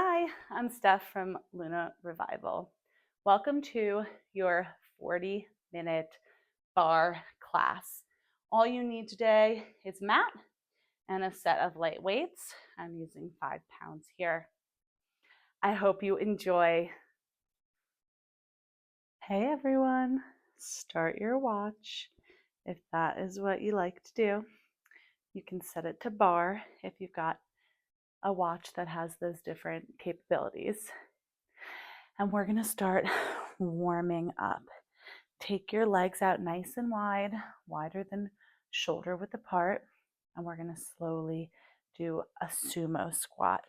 Hi, I'm Steph from Luna Revival. Welcome to your 40-minute bar class. All you need today is a mat and a set of light weights. I'm using 5 pounds here. I hope you enjoy. Hey everyone, start your watch if that is what you like to do. You can set it to bar if you've got a watch that has those different capabilities. And we're gonna start warming up. Take your legs out nice and wide, wider than shoulder width apart. And we're gonna slowly do a sumo squat.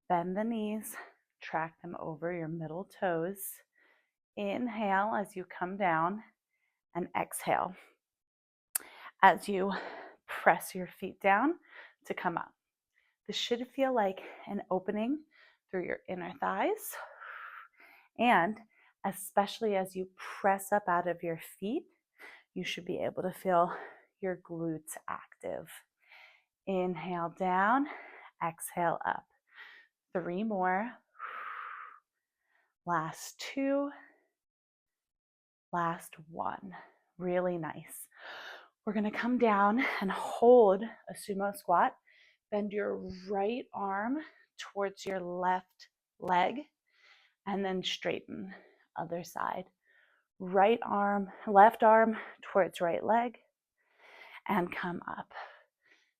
Bend the knees, track them over your middle toes. Inhale as you come down and exhale as you press your feet down to come up. This should feel like an opening through your inner thighs. And especially as you press up out of your feet, you should be able to feel your glutes active. Inhale down, exhale up. 3 more. Last 2. Last 1. Really nice. We're going to come down and hold a sumo squat. Bend your right arm towards your left leg and then straighten other side. Right arm, left arm towards right leg and come up.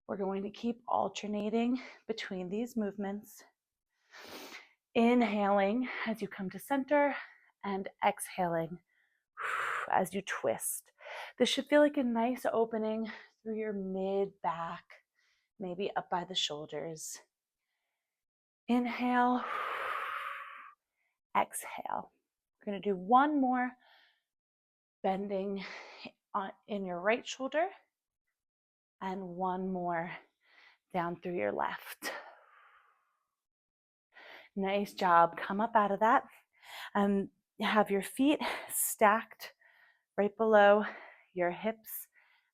We're going to keep alternating between these movements. Inhaling as you come to center and exhaling as you twist. This should feel like a nice opening through your mid back, maybe up by the shoulders. Inhale, exhale. We're going to do 1 more, bending in your right shoulder and 1 more down through your left. Nice job. Come up out of that and have your feet stacked right below your hips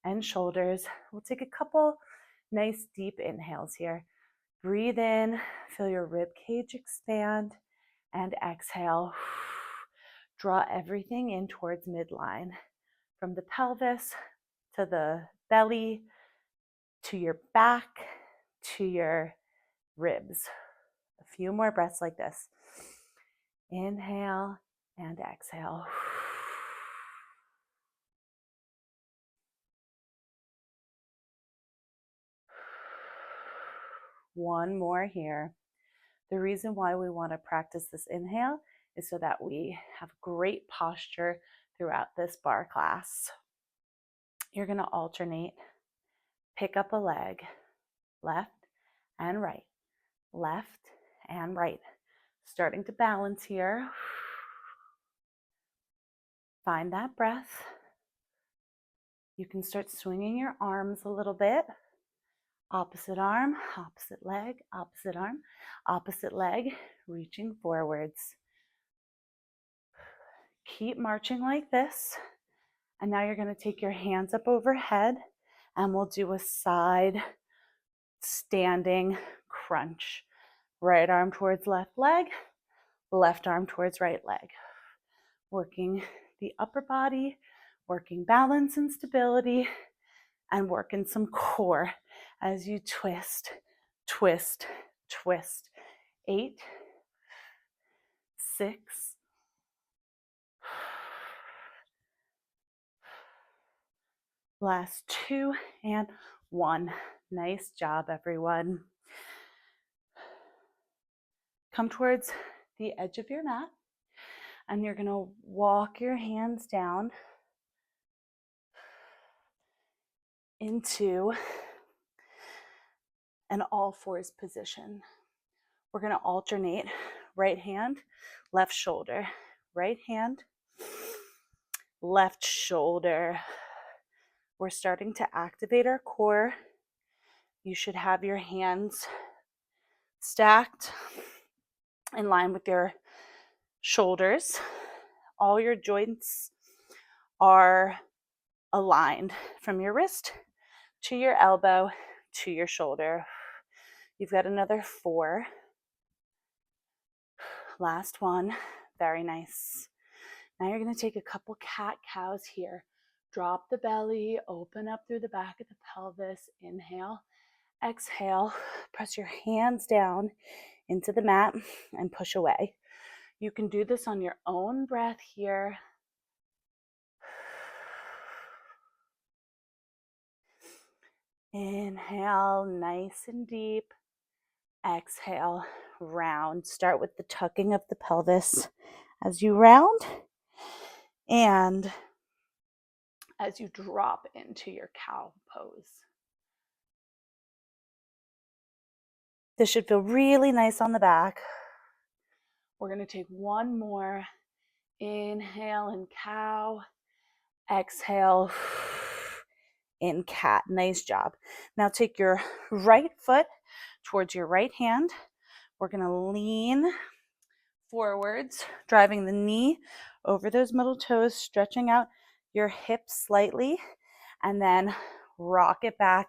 and shoulders. We'll take a couple nice deep inhales here. Breathe in, feel your rib cage expand, and exhale. Draw everything in towards midline, from the pelvis to the belly, to your back, to your ribs. A few more breaths like this. Inhale and exhale. One more here. The reason why we want to practice this inhale is so that we have great posture throughout this bar class. You're going to alternate. Pick up a leg, left and right, left and right. Starting to balance here. Find that breath. You can start swinging your arms a little bit. Opposite arm, opposite leg, opposite arm, opposite leg, reaching forwards. Keep marching like this. And now you're going to take your hands up overhead and we'll do a side standing crunch. Right arm towards left leg, left arm towards right leg. Working the upper body, working balance and stability, and working some core as you twist, twist, twist. 8, 6, 2 and 1. Nice job, everyone. Come towards the edge of your mat, and you're going to walk your hands down into an all fours position. We're going to alternate right hand, left shoulder, right hand, left shoulder. We're starting to activate our core. You should have your hands stacked in line with your shoulders. All your joints are aligned from your wrist to your elbow to your shoulder. You've got another 4, Last one. Very nice. Now you're going to take a couple cat-cows here. Drop the belly, open up through the back of the pelvis. Inhale, exhale. Press your hands down into the mat and push away. You can do this on your own breath here. Inhale, nice and deep. Exhale, round. Start with the tucking of the pelvis as you round and as you drop into your cow pose. This should feel really nice on the back. We're going to take one more. Inhale in cow. Exhale in cat. Nice job. Now take your right foot towards your right hand. We're going to lean forwards, driving the knee over those middle toes, stretching out your hips slightly, and then rock it back.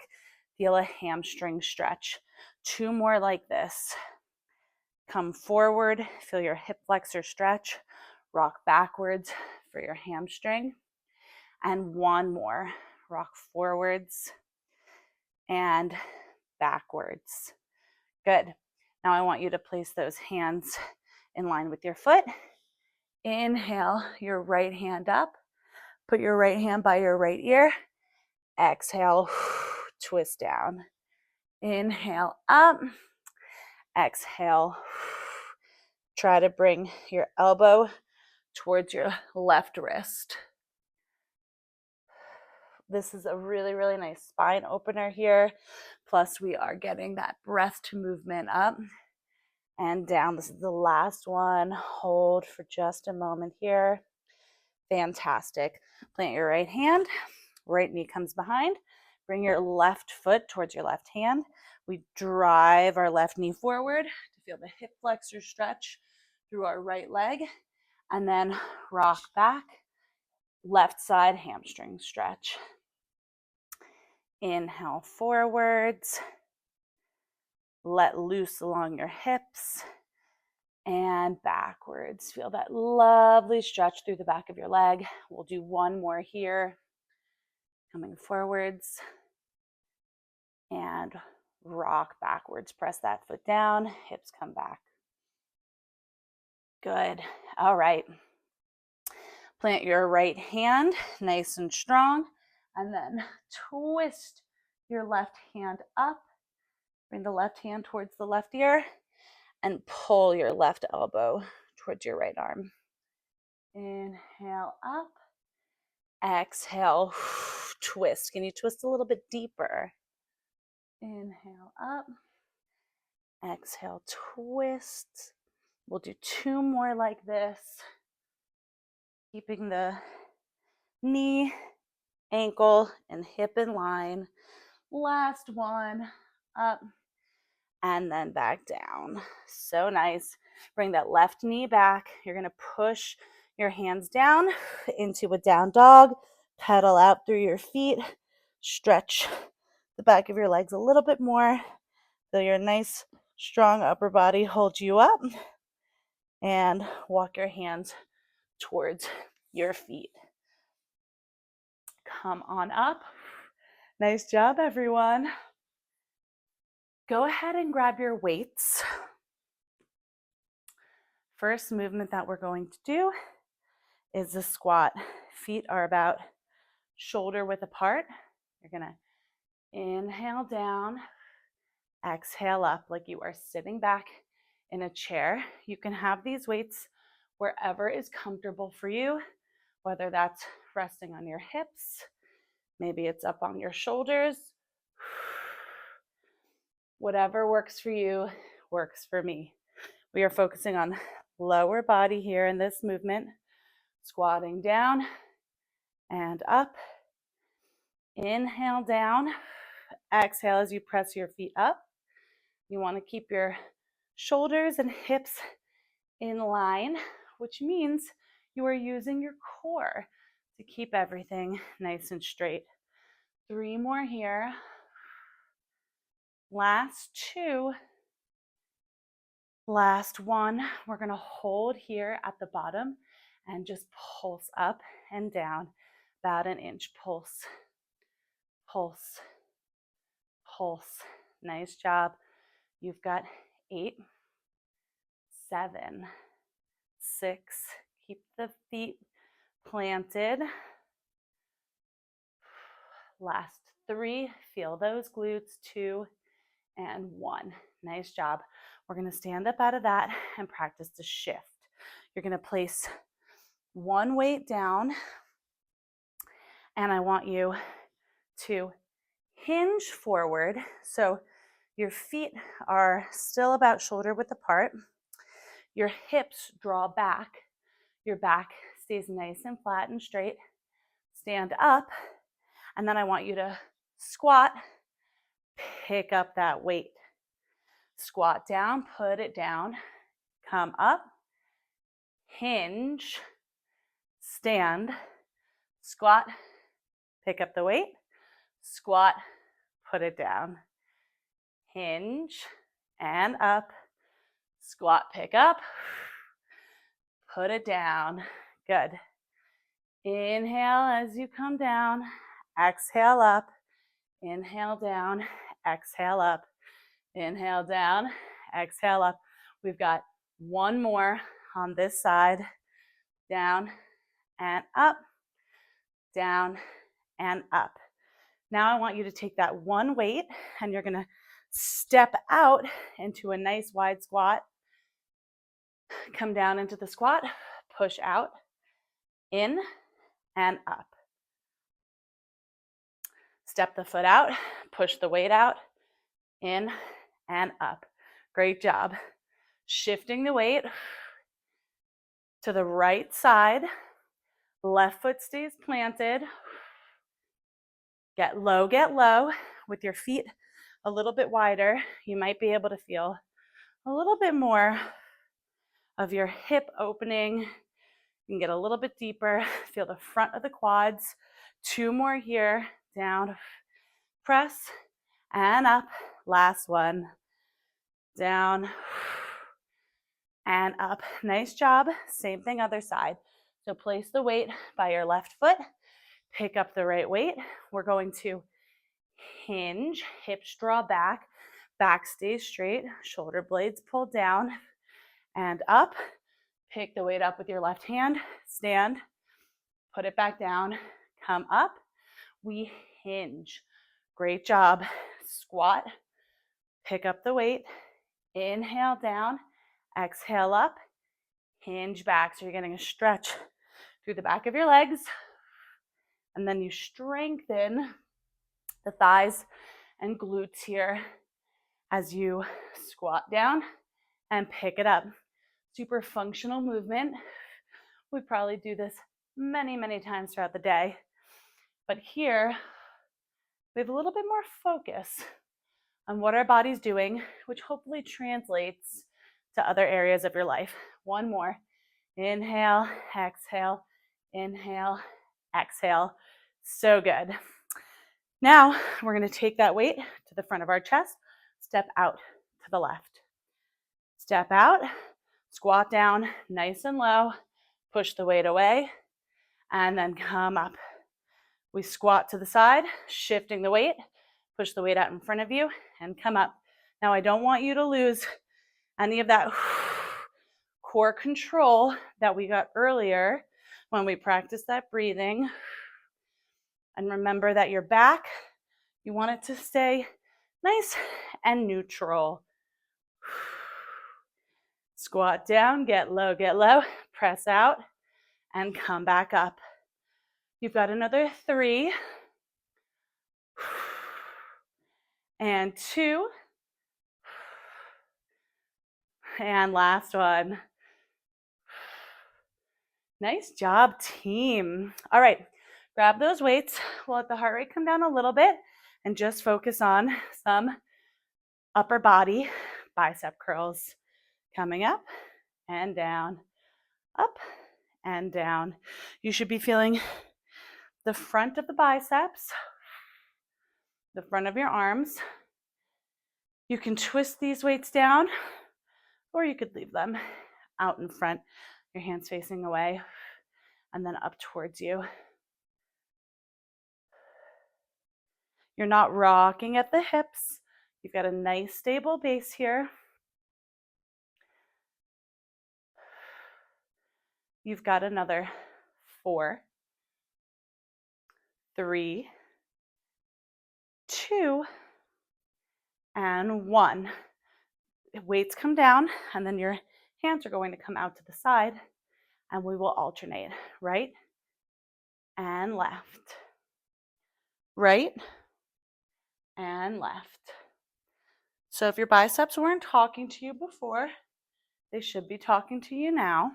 Feel a hamstring stretch. 2 more like this. Come forward, feel your hip flexor stretch. Rock backwards for your hamstring. And 1 more. Rock forwards and backwards. Good. Now I want you to place those hands in line with your foot. Inhale your right hand up. Put your right hand by your right ear. Exhale, twist down. Inhale up. Exhale. Try to bring your elbow towards your left wrist. This is a really, really nice spine opener here. Plus we are getting that breath to movement up and down. This is the last one. Hold for just a moment here. Fantastic. Plant your right hand. Right knee comes behind. Bring your left foot towards your left hand. We drive our left knee forward to feel the hip flexor stretch through our right leg. And then rock back. Left side hamstring stretch. Inhale forwards. Let loose along your hips. And backwards. Feel that lovely stretch through the back of your leg. We'll do 1 more here. Coming forwards. And rock backwards. Press that foot down. Hips come back. Good. All right. Plant your right hand nice and strong. And then twist your left hand up. Bring the left hand towards the left ear. And pull your left elbow towards your right arm. Inhale up. Exhale. Twist. Can you twist a little bit deeper? Inhale up. Exhale, twist. We'll do 2 more like this. Keeping the knee, ankle, and hip in line. Last one. Up and then back down. So nice. Bring that left knee back. You're going to push your hands down into a down dog. Pedal out through your feet. Stretch the back of your legs a little bit more. Feel your nice, strong upper body hold you up. And walk your hands towards your feet. Come on up. Nice job, everyone. Go ahead and grab your weights. First movement that we're going to do is the squat. Feet are about shoulder width apart. You're going to inhale down, exhale up like you are sitting back in a chair. You can have these weights wherever is comfortable for you, whether that's resting on your hips, maybe it's up on your shoulders. Whatever works for you works for me. We are focusing on lower body here in this movement, squatting down and up. Inhale down, exhale as you press your feet up. You want to keep your shoulders and hips in line, which means you are using your core to keep everything nice and straight. 3 more here. Last 2. Last one, we're gonna hold here at the bottom and just pulse up and down, about an inch. Pulse, pulse, pulse. Nice job. You've got 8, 7, 6. Keep the feet planted. Last 3, feel those glutes. 2 and 1. Nice job. We're going to stand up out of that and practice the shift. You're going to place one weight down, and I want you to hinge forward. So your feet are still about shoulder width apart. Your hips draw back. Your back stays nice and flat and straight. Stand up, and then I want you to squat, pick up that weight. Squat down, put it down, come up, hinge, stand, squat, pick up the weight, squat, put it down, hinge, and up, squat, pick up, put it down. Good. Inhale as you come down, exhale up, inhale down, exhale up, inhale down, exhale up. We've got one more on this side. Down and up, down and up. Now I want you to take that one weight and you're gonna step out into a nice wide squat. Come down into the squat, push out, in and up. Step the foot out, push the weight out, in and up. Great job. Shifting the weight to the right side. Left foot stays planted. Get low with your feet a little bit wider. You might be able to feel a little bit more of your hip opening. You can get a little bit deeper. Feel the front of the quads. 2 more here. Down, press, and up. Last one. Down, and up. Nice job. Same thing other side. So place the weight by your left foot. Pick up the right weight. We're going to hinge, hips draw back, back stays straight, shoulder blades pull down and up. Pick the weight up with your left hand, stand, put it back down, come up. We hinge. Great job. Squat, pick up the weight, inhale down, exhale up, hinge back. So you're getting a stretch through the back of your legs, and then you strengthen the thighs and glutes here as you squat down and pick it up. Super functional movement. We probably do this many, many times throughout the day. But here, we have a little bit more focus on what our body's doing, which hopefully translates to other areas of your life. One more. Inhale, exhale, inhale, exhale. So good. Now, we're going to take that weight to the front of our chest, step out to the left. Step out, squat down nice and low, push the weight away, and then come up. We squat to the side, shifting the weight, push the weight out in front of you, and come up. Now, I don't want you to lose any of that core control that we got earlier when we practiced that breathing. And remember that your back, you want it to stay nice and neutral. Squat down, get low, press out, and come back up. You've got another 3, and 2, and last one. Nice job, team. All right, grab those weights. We'll let the heart rate come down a little bit and just focus on some upper body bicep curls. Coming up and down, up and down. You should be feeling the front of the biceps, the front of your arms. You can twist these weights down or you could leave them out in front, your hands facing away, and then up towards you. You're not rocking at the hips. You've got a nice stable base here. You've got another 4, 3, 2, and 1. Weights come down, and then your hands are going to come out to the side, and we will alternate right and left, right and left. So if your biceps weren't talking to you before, they should be talking to you now.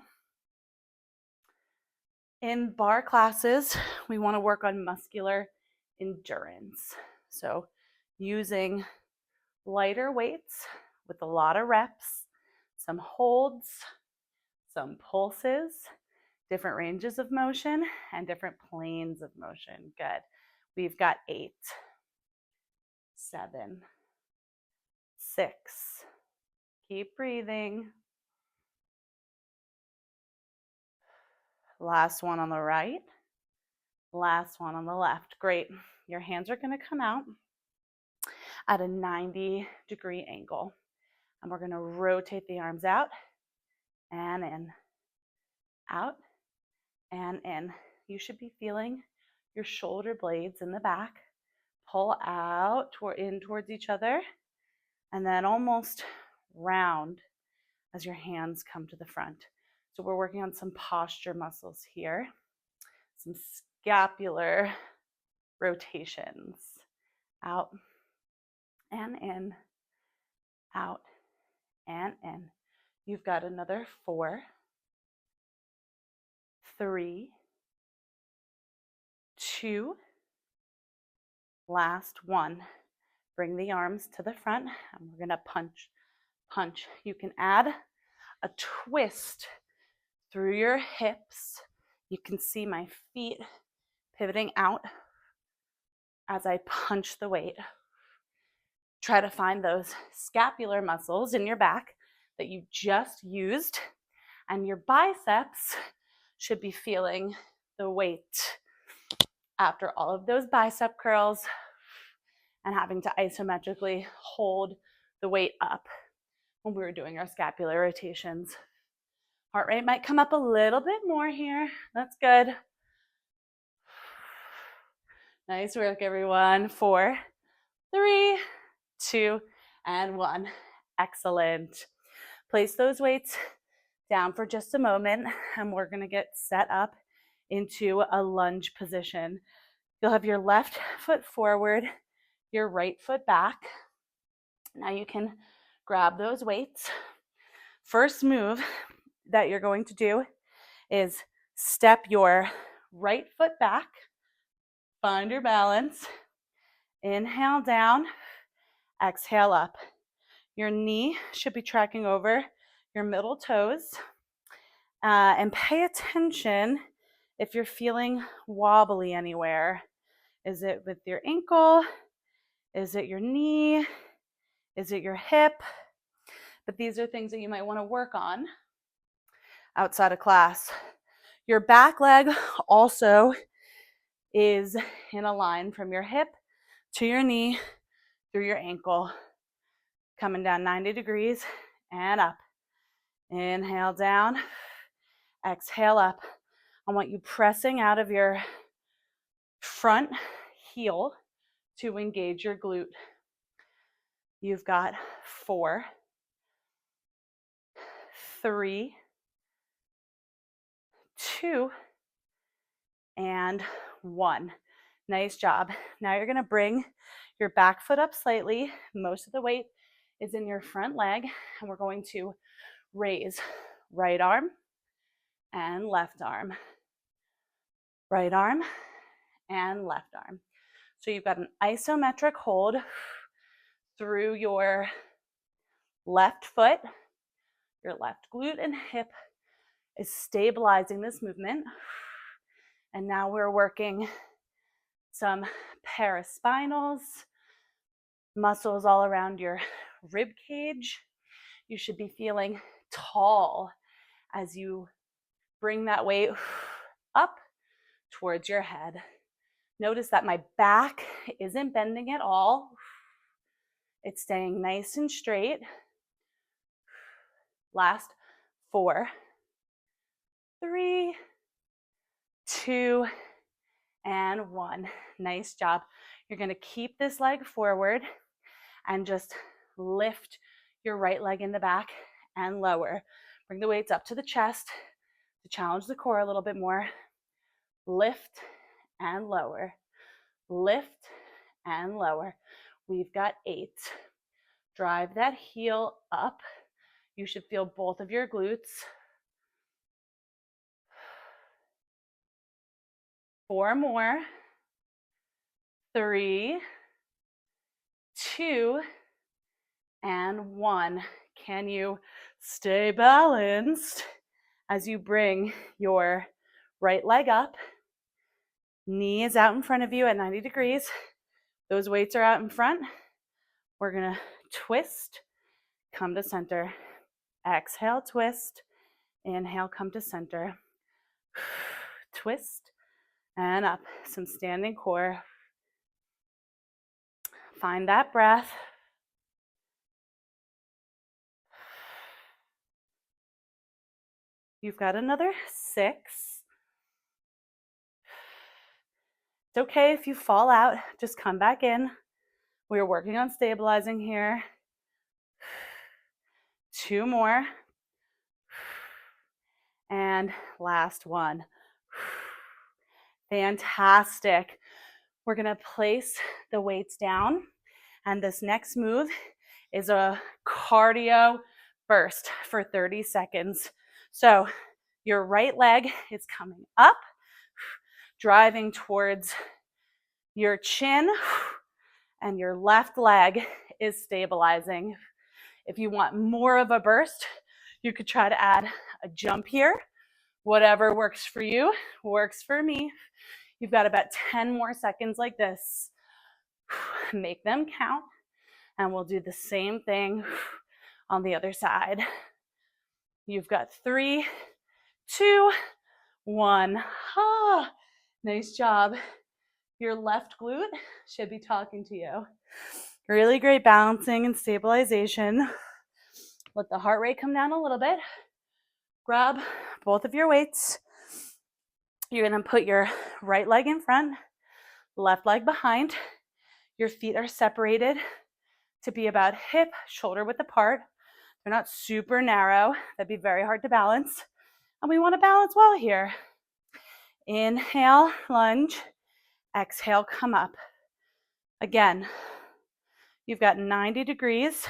In barre classes, we want to work on muscular endurance. So using lighter weights with a lot of reps, some holds, some pulses, different ranges of motion, and different planes of motion. Good. We've got 8, 7, 6. Keep breathing. Last one on the right. Last one on the left. Great. Your hands are going to come out at a 90-degree angle. And we're going to rotate the arms out and in, out and in. You should be feeling your shoulder blades in the back pull out in towards each other, and then almost round as your hands come to the front. So we're working on some posture muscles here, some scapular rotations. Out and in, out and in. You've got another 4, 3, 2, last 1. Bring the arms to the front, and we're gonna punch, punch. You can add a twist through your hips. You can see my feet pivoting out as I punch the weight. Try to find those scapular muscles in your back that you just used, and your biceps should be feeling the weight after all of those bicep curls and having to isometrically hold the weight up when we were doing our scapular rotations. Heart rate might come up a little bit more here. That's good. Nice work, everyone. 4, 3, 2, and 1. Excellent. Place those weights down for just a moment, and we're going to get set up into a lunge position. You'll have your left foot forward, your right foot back. Now you can grab those weights. First move that you're going to do is step your right foot back, find your balance, inhale down, exhale up. Your knee should be tracking over your middle toes, and pay attention if you're feeling wobbly anywhere. Is it with your ankle? Is it your knee? Is it your hip? But these are things that you might want to work on outside of class. Your back leg also is in a line from your hip to your knee through your ankle, coming down 90 degrees and up. Inhale down, exhale up. I want you pressing out of your front heel to engage your glute. You've got 4, 3, 2, and 1. Nice job. Now you're going to bring your back foot up slightly. Most of the weight is in your front leg, and we're going to raise right arm and left arm. Right arm and left arm. So you've got an isometric hold through your left foot. Your left glute and hip is stabilizing this movement. And now we're working some paraspinals, muscles all around your rib cage. You should be feeling tall as you bring that weight up towards your head. Notice that my back isn't bending at all. It's staying nice and straight. Last 4, 3, 2, and 1. Nice job. You're going to keep this leg forward and just lift your right leg in the back and lower. Bring the weights up to the chest to challenge the core a little bit more. Lift and lower. Lift and lower. We've got 8. Drive that heel up. You should feel both of your glutes. 4 more. 3, 2, and 1. Can you stay balanced as you bring your right leg up? Knee is out in front of you at 90 degrees. Those weights are out in front. We're going to twist, come to center. Exhale, twist. Inhale, come to center. Twist and up. Some standing core. Find that breath. You've got another 6. It's okay if you fall out. Just come back in. We're working on stabilizing here. 2 more. And last one. Fantastic. We're going to place the weights down. And this next move is a cardio burst for 30 seconds. So your right leg is coming up, driving towards your chin, and your left leg is stabilizing. If you want more of a burst, you could try to add a jump here. Whatever works for you works for me. You've got about 10 more seconds like this. Make them count, and we'll do the same thing on the other side. You've got 3, 2, 1. Ah, nice job. Your left glute should be talking to you. Really great balancing and stabilization. Let the heart rate come down a little bit. Grab both of your weights. You're going to put your right leg in front, left leg behind. Your feet are separated to be about hip, shoulder width apart. They're not super narrow. That'd be very hard to balance. And we want to balance well here. Inhale, lunge. Exhale, come up. Again, you've got 90 degrees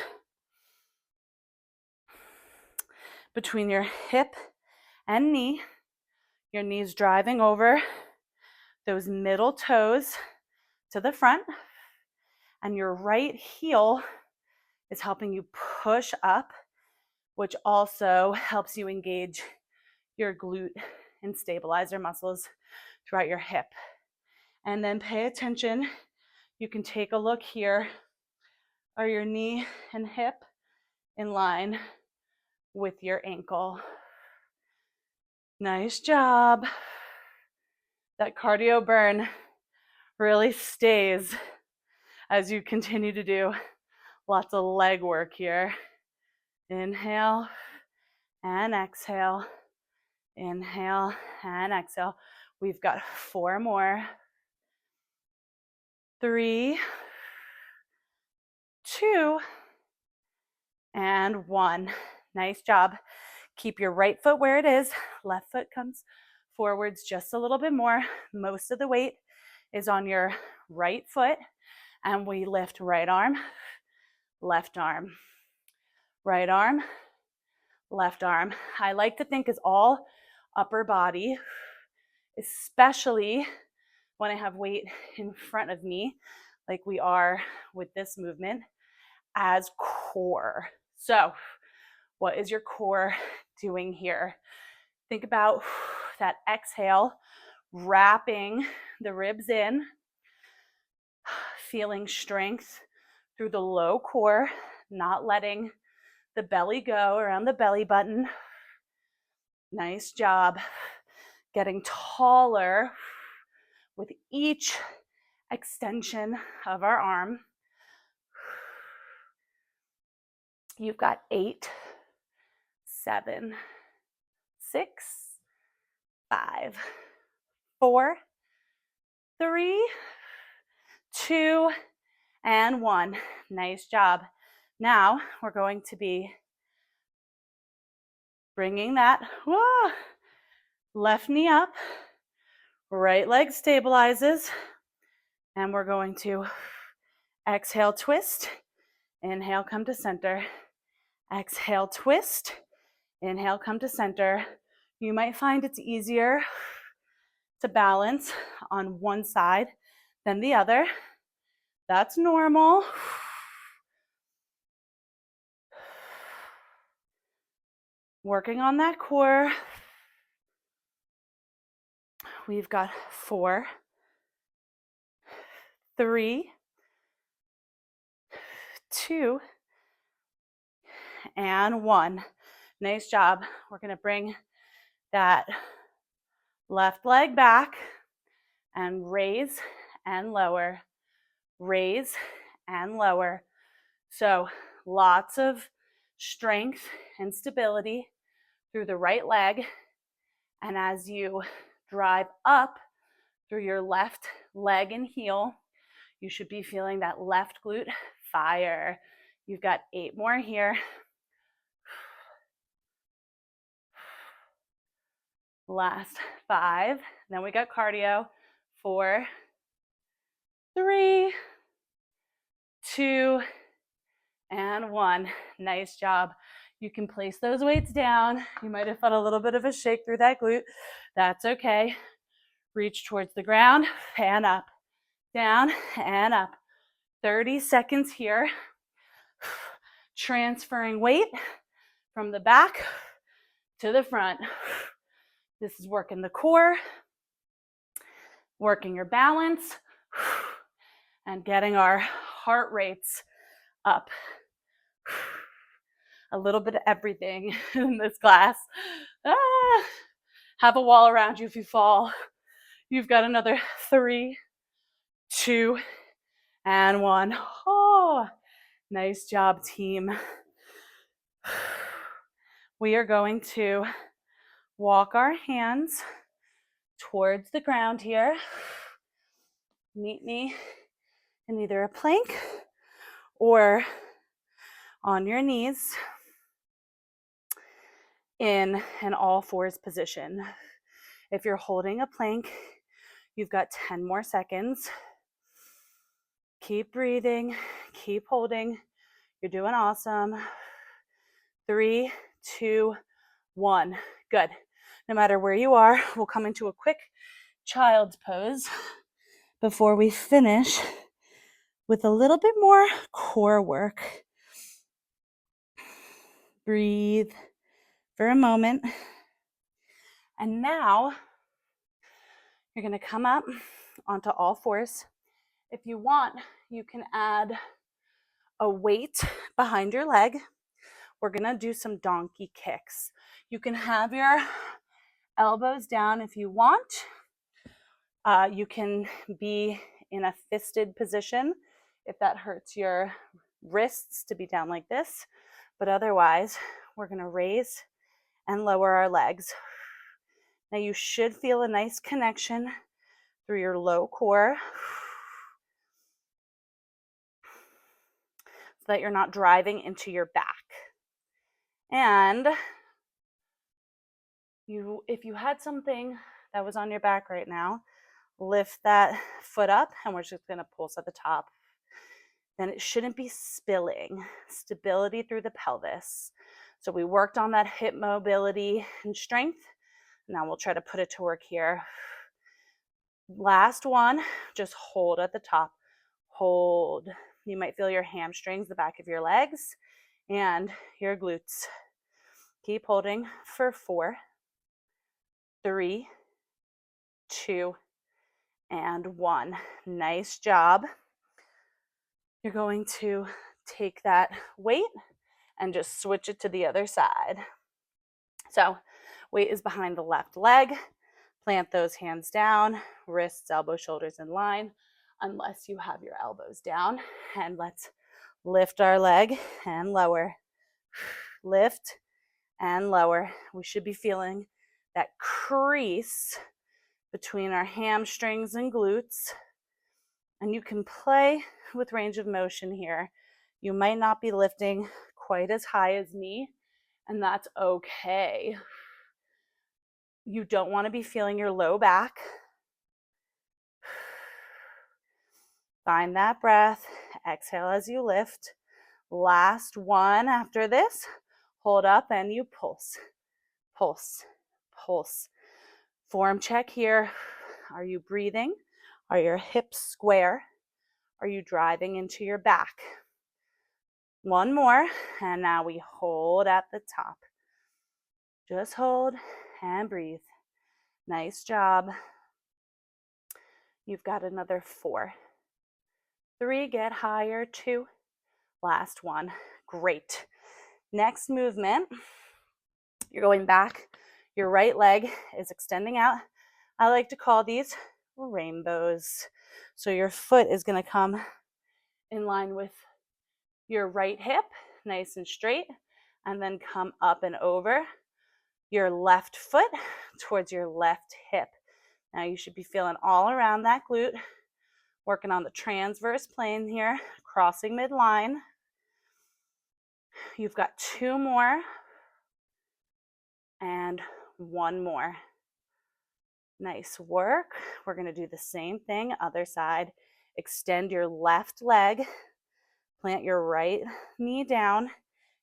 between your hip and knee. Your knee's driving over those middle toes to the front. And your right heel is helping you push up, which also helps you engage your glute and stabilizer muscles throughout your hip. And then pay attention. You can take a look here. Are your knee and hip in line with your ankle? Nice job. That cardio burn really stays as you continue to do lots of leg work here. Inhale and exhale. Inhale and exhale. We've got 4 more. 3, 2, and 1. Nice job. Keep your right foot where it is. Left foot comes forwards just a little bit more. Most of the weight is on your right foot. And we lift right arm, left arm, right arm, left arm. I like to think is all upper body, especially when I have weight in front of me, like we are with this movement, as core. So what is your core doing here? Think about that exhale, wrapping the ribs in, feeling strength through the low core, not letting the belly go, around the belly button. Nice job. Getting taller with each extension of our arm. You've got 8, 7, 6, 5, 4, 3, 2, and 1. Nice job. Now we're going to be bringing that left knee up, right leg stabilizes, and we're going to exhale, twist, inhale, come to center, exhale, twist, inhale, come to center. You might find it's easier to balance on one side than the other. That's normal. Working on that core. We've got 4, 3, 2, and 1. Nice job. We're going to bring that left leg back and raise and lower, raise and lower. So lots of strength and stability through the right leg. And as you drive up through your left leg and heel, you should be feeling that left glute fire. You've got 8 more here. Last 5. Then we got cardio. 4, 3, 2, and 1. Nice job. You can place those weights down. You might have felt a little bit of a shake through that glute. That's okay. Reach towards the ground and up, down and up. 30 seconds here. Transferring weight from the back to the front. This is working the core, working your balance, and getting our heart rates up. A little bit of everything in this class. Have a wall around you if you fall. You've got another 3, 2, and 1. Oh, nice job, team. We are going to walk our hands towards the ground here. Meet me in either a plank or on your knees in an all fours position. If you're holding a plank, you've got 10 more seconds. Keep breathing, keep holding. You're doing awesome. 3, 2, 1. Good. No matter where you are, we'll come into a quick child's pose before we finish with a little bit more core work. Breathe for a moment. And now you're going to come up onto all fours. If you want, you can add a weight behind your leg. We're going to do some donkey kicks. You can have your elbows down if you want. You can be in a fisted position if that hurts your wrists to be down like this. But otherwise, we're going to raise and lower our legs. Now you should feel a nice connection through your low core so that you're not driving into your back. And if you had something that was on your back right now, lift that foot up and we're just going to pulse at the top. Then it shouldn't be spilling. Stability through the pelvis. So we worked on that hip mobility and strength. Now we'll try to put it to work here. Last one, just hold at the top. Hold. You might feel your hamstrings, the back of your legs, and your glutes. Keep holding for 4, 3, 2, and 1. Nice job. You're going to take that weight and just switch it to the other side. So weight is behind the left leg. Plant those hands down, wrists, elbows, shoulders in line, unless you have your elbows down. And let's lift our leg and lower. Lift and lower. We should be feeling that crease between our hamstrings and glutes. And you can play with range of motion here. You might not be lifting quite as high as me, and that's okay. You don't want to be feeling your low back. Find that breath. Exhale as you lift. Last one after this. Hold up and you pulse. Pulse. Pulse. Form check here. Are you breathing? Are your hips square? Are you driving into your back? One more, and now we hold at the top. Just hold and breathe. Nice job. You've got another 4. 3, get higher. 2, last one. Great. Next movement, you're going back. Your right leg is extending out. I like to call these rainbows. So your foot is going to come in line with your right hip, nice and straight, and then come up and over your left foot towards your left hip. Now you should be feeling all around that glute, working on the transverse plane here, crossing midline. You've got 2 more and 1 more. Nice work. We're going to do the same thing, other side. Extend your left leg, plant your right knee down.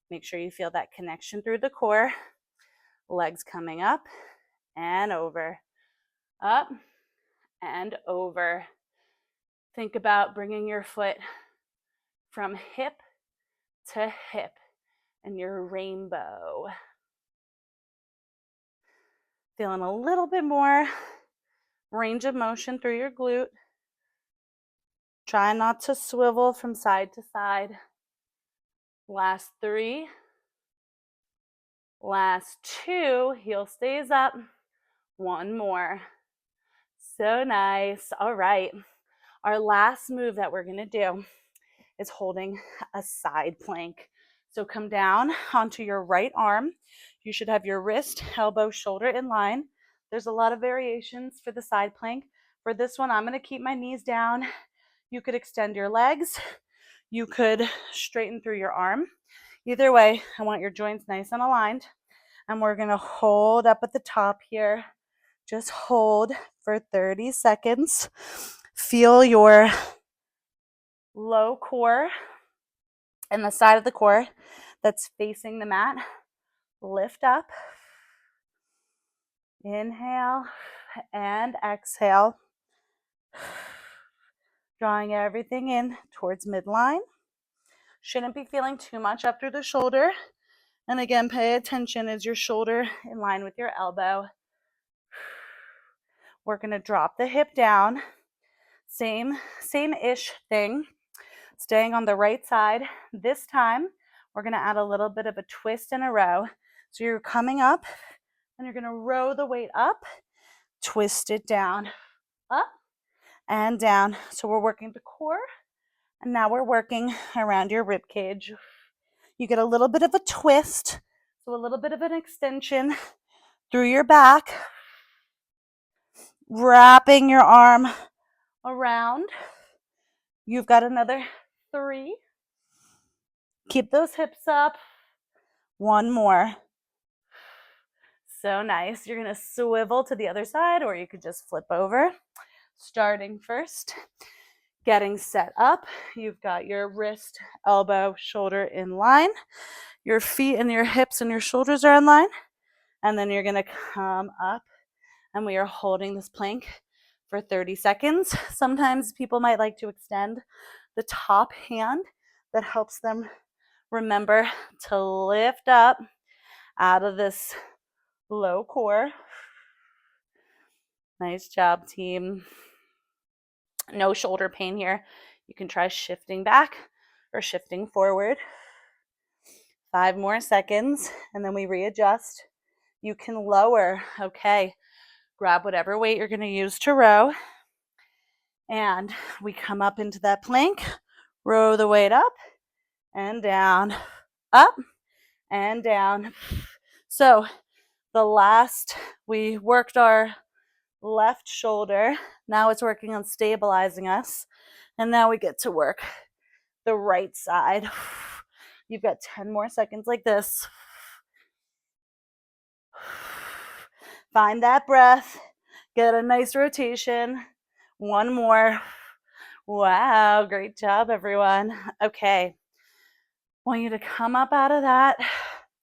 Make sure you feel that connection through the core. Legs coming up and over, up and over. Think about bringing your foot from hip to hip and your rainbow. Feeling a little bit more range of motion through your glute. Try not to swivel from side to side. Last 3. Last 2. Heel stays up. 1 more. So nice. All right. Our last move that we're going to do is holding a side plank. So come down onto your right arm. You should have your wrist, elbow, shoulder in line. There's a lot of variations for the side plank. For this one, I'm going to keep my knees down. You could extend your legs. You could straighten through your arm. Either way, I want your joints nice and aligned. And we're going to hold up at the top here. Just hold for 30 seconds. Feel your low core and the side of the core that's facing the mat. Lift up. Inhale and exhale. Drawing everything in towards midline. Shouldn't be feeling too much up through the shoulder. And again, pay attention. Is your shoulder in line with your elbow? We're going to drop the hip down. Same-ish thing. Staying on the right side. This time, we're going to add a little bit of a twist in a row. So you're coming up, and you're going to row the weight up, twist it down, up and down. So we're working the core, and now we're working around your rib cage. You get a little bit of a twist, so a little bit of an extension through your back, wrapping your arm around. You've got another 3. Keep those hips up. 1 more. So nice. You're going to swivel to the other side, or you could just flip over. Starting first, getting set up. You've got your wrist, elbow, shoulder in line. Your feet and your hips and your shoulders are in line. And then you're going to come up, and we are holding this plank for 30 seconds. Sometimes people might like to extend the top hand. That helps them remember to lift up out of this low core. Nice job, team. No shoulder pain here. You can try shifting back or shifting forward. 5 more seconds, and then we readjust. You can lower, okay. Grab whatever weight you're gonna use to row, and we come up into that plank, row the weight up and down, up and down. So we worked our left shoulder. Now it's working on stabilizing us. And now we get to work the right side. You've got 10 more seconds like this. Find that breath. Get a nice rotation. One more. Wow, great job, everyone. Okay. I want you to come up out of that,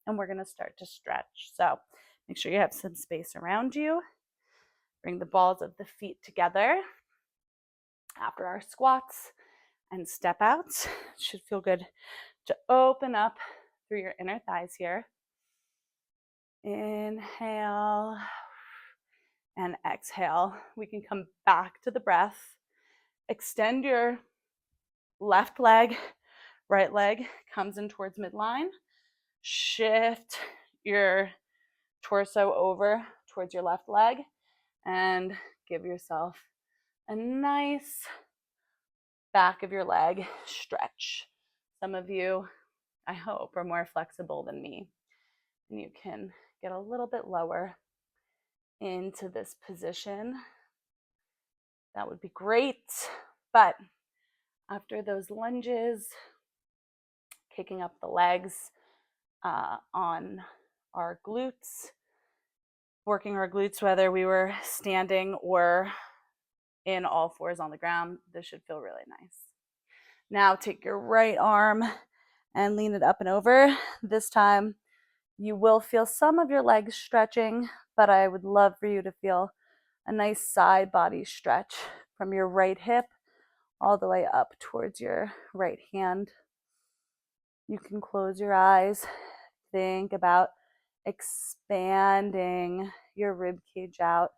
and we're going to start to stretch. So make sure you have some space around you. Bring the balls of the feet together after our squats and step outs. It should feel good to open up through your inner thighs here. Inhale and exhale. We can come back to the breath. Extend your left leg, right leg comes in towards midline. Shift your torso over towards your left leg and give yourself a nice back of your leg stretch. Some of you, I hope, are more flexible than me, and you can get a little bit lower into this position. That would be great. But after those lunges, kicking up the legs on our glutes, working our glutes, whether we were standing or in all fours on the ground, this should feel really nice. Now take your right arm and lean it up and over. This time you will feel some of your legs stretching, but I would love for you to feel a nice side body stretch from your right hip all the way up towards your right hand. You can close your eyes. Think about expanding your rib cage out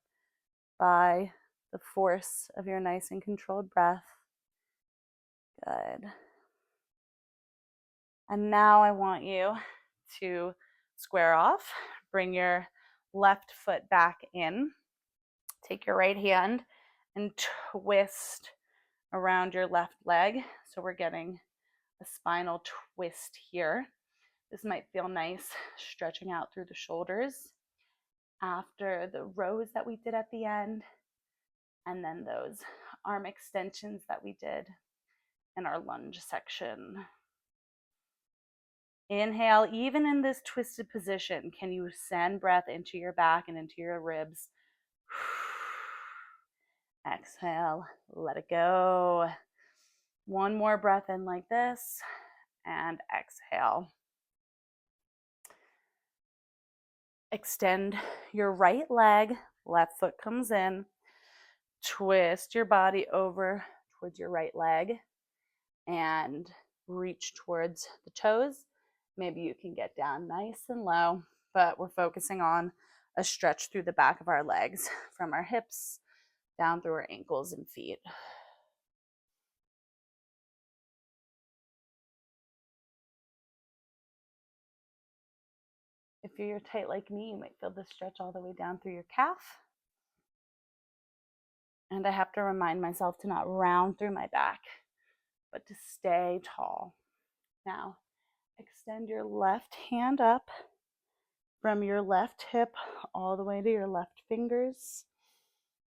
by the force of your nice and controlled breath. Good. And now I want you to square off. Bring your left foot back in. Take your right hand and twist around your left leg. So we're getting a spinal twist here. This might feel nice, stretching out through the shoulders after the rows that we did at the end, and then those arm extensions that we did in our lunge section. Inhale, even in this twisted position, can you send breath into your back and into your ribs? Exhale, let it go. One more breath in like this, and exhale. Extend your right leg, left foot comes in. Twist your body over towards your right leg and reach towards the toes. Maybe you can get down nice and low, but we're focusing on a stretch through the back of our legs from our hips down through our ankles and feet. If you're tight like me, you might feel the stretch all the way down through your calf. And I have to remind myself to not round through my back, but to stay tall. Now, extend your left hand up from your left hip all the way to your left fingers.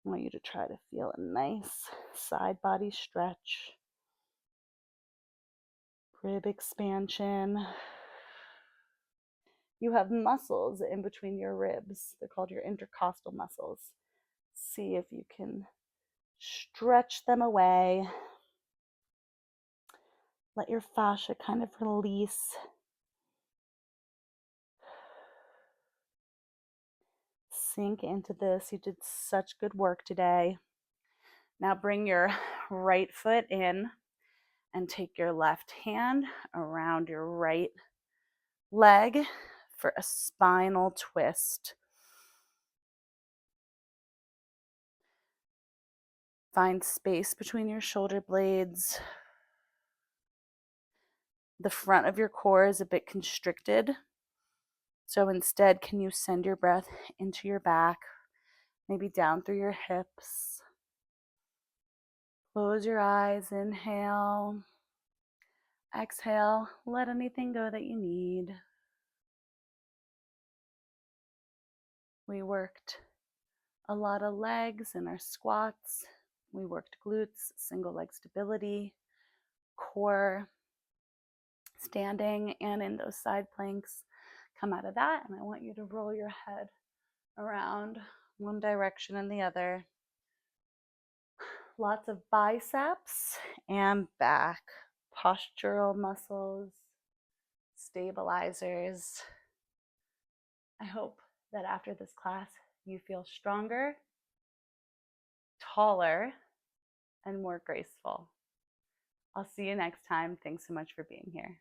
I want you to try to feel a nice side body stretch. Rib expansion. You have muscles in between your ribs. They're called your intercostal muscles. See if you can stretch them away. Let your fascia kind of release. Sink into this. You did such good work today. Now bring your right foot in and take your left hand around your right leg for a spinal twist. Find space between your shoulder blades. the front of your core is a bit constricted. So instead, can you send your breath into your back, maybe down through your hips? Close your eyes, inhale. Exhale, let anything go that you need. We worked a lot of legs in our squats. We worked glutes, single leg stability, core, standing, and in those side planks. Come out of that, and I want you to roll your head around one direction and the other. Lots of biceps and back, postural muscles, stabilizers. I hope that after this class, you feel stronger, taller, and more graceful. I'll see you next time. Thanks so much for being here.